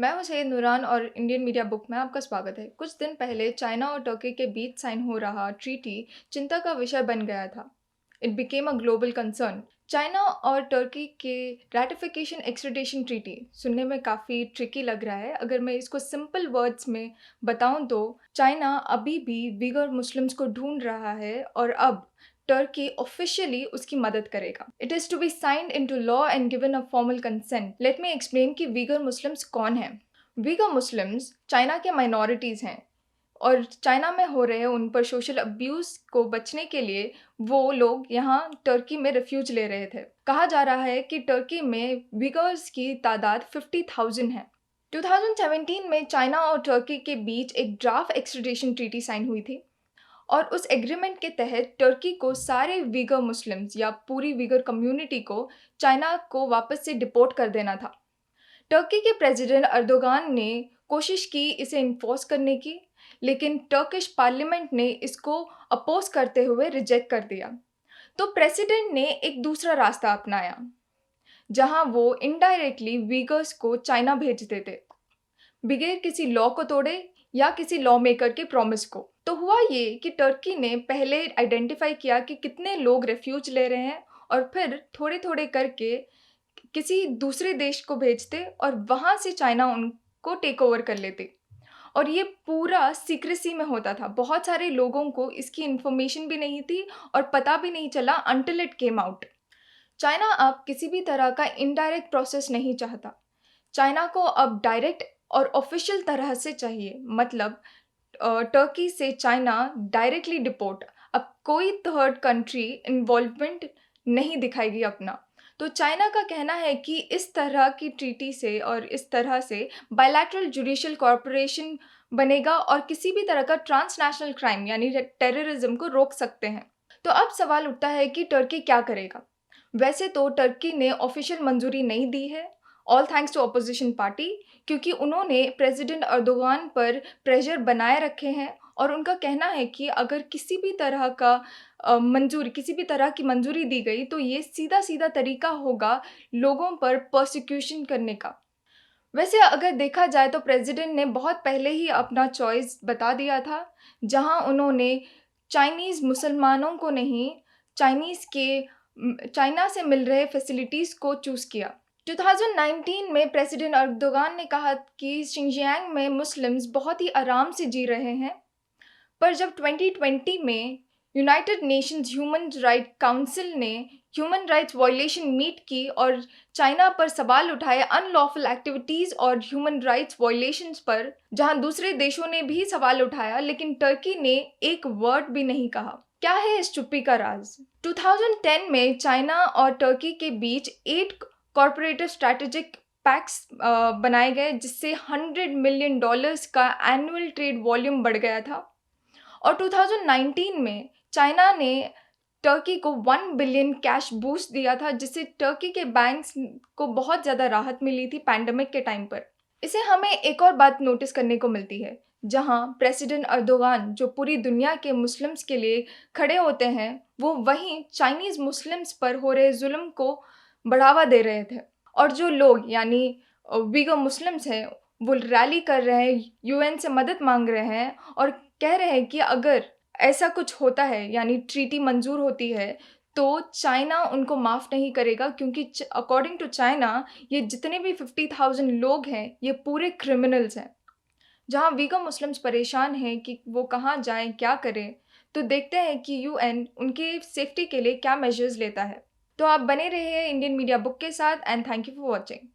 मैं हूं सैयद नूरान और इंडियन मीडिया बुक में आपका स्वागत है। कुछ दिन पहले चाइना और तुर्की के बीच साइन हो रहा ट्रीटी चिंता का विषय बन गया था। It became a global concern. China और तुर्की के रैटिफिकेशन एक्सट्रेडिशन ट्रीटी सुनने में काफ़ी ट्रिकी लग रहा है। अगर मैं इसको सिंपल वर्ड्स में बताऊं तो चाइना अभी भी वीगर मुस्लिम्स को ढूंढ रहा है और अब टर्की ऑफिशियली उसकी मदद करेगा। It is to be signed into law and given a formal consent. Let me explain कि वीगर मुस्लिम्स कौन हैं। वीगर मुस्लिम्स चाइना के माइनॉरिटीज़ हैं और चाइना में हो रहे उन पर सोशल अब्यूज़ को बचने के लिए वो लोग यहाँ टर्की में रेफ्यूज ले रहे थे। कहा जा रहा है कि टर्की में वीगर्स की तादाद 50,000 है। 2017 में चाइना और टर्की के बीच एक ड्राफ्ट एक्सट्रेडिशन ट्रीटी साइन हुई थी और उस एग्रीमेंट के तहत टर्की को सारे वीगर मुस्लिम्स या पूरी वीगर कम्युनिटी को चाइना को वापस से डिपोर्ट कर देना था। टर्की के प्रेसिडेंट अर्दोगान ने कोशिश की इसे इन्फोर्स करने की, लेकिन टर्किश पार्लियामेंट ने इसको अपोज करते हुए रिजेक्ट कर दिया। तो प्रेसिडेंट ने एक दूसरा रास्ता अपनाया, जहां वो इनडायरेक्टली वीगर्स को चाइना भेज देते, बगैर किसी लॉ को तोड़े या किसी लॉ मेकर के प्रॉमिस को। तो हुआ ये कि टर्की ने पहले आइडेंटिफाई किया कि कितने लोग रेफ्यूज ले रहे हैं और फिर थोड़े थोड़े करके किसी दूसरे देश को भेजते और वहाँ से चाइना उनको टेक ओवर कर लेते। और ये पूरा सीक्रेसी में होता था। बहुत सारे लोगों को इसकी इन्फॉर्मेशन भी नहीं थी और पता भी नहीं चला until it came out. China अब किसी भी तरह का इनडायरेक्ट प्रोसेस नहीं चाहता। चाइना को अब डायरेक्ट और ऑफिशियल तरह से चाहिए, मतलब टर्की से चाइना डायरेक्टली डिपोर्ट। अब कोई थर्ड कंट्री इन्वॉल्वमेंट नहीं दिखाएगी अपना। तो चाइना का कहना है कि इस तरह की ट्रीटी से और इस तरह से बायलैटरल जुडिशियल कॉर्पोरेशन बनेगा और किसी भी तरह का ट्रांसनेशनल क्राइम यानी टेररिज्म को रोक सकते हैं। तो अब सवाल उठता है कि टर्की क्या करेगा। वैसे तो टर्की ने ऑफिशियल मंजूरी नहीं दी है, all thanks to opposition party, क्योंकि उन्होंने प्रेसिडेंट अर्दोगान पर प्रेशर बनाए रखे हैं और उनका कहना है कि अगर किसी भी तरह की मंजूरी दी गई तो ये सीधा सीधा तरीका होगा लोगों पर प्रोसिक्यूशन करने का। वैसे अगर देखा जाए तो प्रेसिडेंट ने बहुत पहले ही अपना चॉइस बता दिया था, जहां उन्होंने चाइनीज़ मुसलमानों को नहीं, चाइना से मिल रहे फैसिलिटीज़ को चूज़ किया। 2019 में प्रेसिडेंट अर्दोगान ने कहा कि शिनजियांग में मुस्लिम्स बहुत ही आराम से जी रहे हैं, पर जब 2020 में United Nations human right council ने ह्यूमन राइट्स वायलेशन मीट की और चाइना पर सवाल उठाए अनलॉफुल एक्टिविटीज़ और ह्यूमन राइट्स वायलेशंस पर, जहां दूसरे देशों ने भी सवाल उठाया लेकिन टर्की ने एक वर्ड भी नहीं कहा। क्या है इस चुप्पी का राज? 2010 में चाइना और टर्की के बीच 8 कॉर्पोरेटिव स्ट्रैटेजिक पैक्ट्स बनाए गए, जिससे $100 मिलियन का एनुअल ट्रेड वॉल्यूम बढ़ गया था। और 2019 में चाइना ने टर्की को 1 बिलियन कैश बूस्ट दिया था, जिससे टर्की के बैंक्स को बहुत ज़्यादा राहत मिली थी पैंडेमिक के टाइम पर। इसे हमें एक और बात नोटिस करने को मिलती है, जहां प्रेसिडेंट अर्दोगान जो पूरी दुनिया के मुस्लिम्स के लिए खड़े होते हैं, वो वहीं चाइनीज़ मुस्लिम्स पर हो रहे जुल्म को बढ़ावा दे रहे थे। और जो लोग यानी वीगर मुस्लिम्स हैं, वो रैली कर रहे हैं, यूएन से मदद मांग रहे हैं और कह रहे हैं कि अगर ऐसा कुछ होता है यानी ट्रीटी मंजूर होती है तो चाइना उनको माफ़ नहीं करेगा, क्योंकि अकॉर्डिंग टू चाइना ये जितने भी 50,000 लोग हैं ये पूरे क्रिमिनल्स हैं। जहां वीगर मुस्लिम्स परेशान हैं कि वो कहाँ जाएं, क्या करें, तो देखते हैं कि यूएन उनके सेफ्टी के लिए क्या मेजर्स लेता है। तो आप बने रहिए इंडियन मीडिया बुक के साथ and thank you for watching.